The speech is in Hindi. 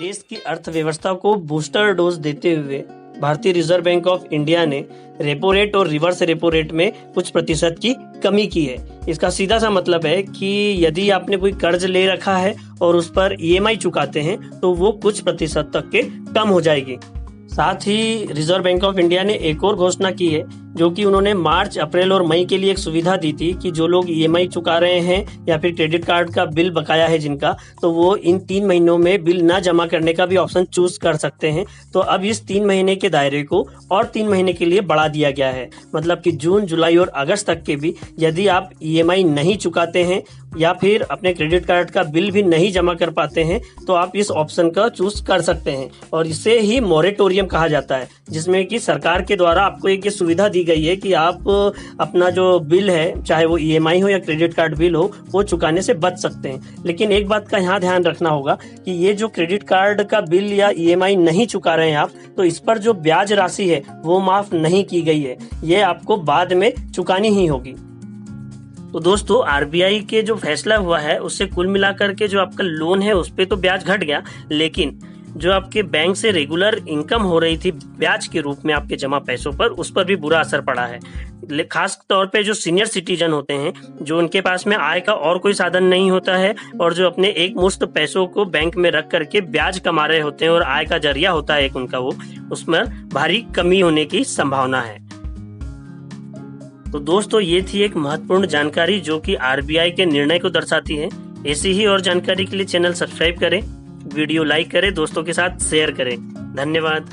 देश की अर्थव्यवस्था को बूस्टर डोज देते हुए भारतीय रिजर्व बैंक ऑफ इंडिया ने रेपो रेट और रिवर्स रेपो रेट में कुछ प्रतिशत की कमी की है। इसका सीधा सा मतलब है कि यदि आपने कोई कर्ज ले रखा है और उस पर ईएमआई चुकाते हैं तो वो कुछ प्रतिशत तक के कम हो जाएगी। साथ ही रिजर्व बैंक ऑफ इंडिया ने एक और घोषणा की है, जो कि उन्होंने मार्च, अप्रैल और मई के लिए एक सुविधा दी थी कि जो लोग ईएमआई चुका रहे हैं या फिर क्रेडिट कार्ड का बिल बकाया है जिनका, तो वो इन 3 महीनों में बिल ना जमा करने का भी ऑप्शन चूज कर सकते हैं। तो अब इस 3 महीने के दायरे को और 3 महीने के लिए बढ़ा दिया गया है। मतलब कि जून, जुलाई और अगस्त तक के भी यदि आप ईएमआई नहीं चुकाते हैं या फिर अपने क्रेडिट कार्ड का बिल भी नहीं जमा कर पाते हैं तो आप इस ऑप्शन का चूज कर सकते हैं। और इसे ही मोरेटोरियम कहा जाता है, जिसमें कि सरकार के द्वारा आपको एक ये सुविधा दी गई है कि आप अपना जो बिल है, चाहे वो ईएमआई हो या क्रेडिट कार्ड बिल हो, वो चुकाने से बच सकते हैं। लेकिन एक बात का यहाँ ध्यान रखना होगा कि ये जो क्रेडिट कार्ड का बिल या ईएमआई नहीं चुका रहे हैं आप, तो इस पर जो ब्याज राशि है वो माफ नहीं की गई है, ये आपको बाद में चुकानी ही होगी। तो दोस्तों, आरबीआई के जो फैसला हुआ है उससे कुल मिलाकर के जो आपका लोन है उस पे तो ब्याज घट गया, लेकिन जो आपके बैंक से रेगुलर इनकम हो रही थी ब्याज के रूप में आपके जमा पैसों पर, उस पर भी बुरा असर पड़ा है। खास तौर पे जो सीनियर सिटीजन होते हैं, जो उनके पास में आय का और कोई साधन नहीं होता है और जो अपने एक मुश्त पैसों को बैंक में रख करके ब्याज कमा रहे होते हैं और आय का जरिया होता है एक उनका, वो उसमें भारी कमी होने की संभावना है। तो दोस्तों, ये थी एक महत्वपूर्ण जानकारी जो कि आरबीआई के निर्णय को दर्शाती है। ऐसी ही और जानकारी के लिए चैनल सब्सक्राइब करें, वीडियो लाइक करें, दोस्तों के साथ शेयर करें। धन्यवाद।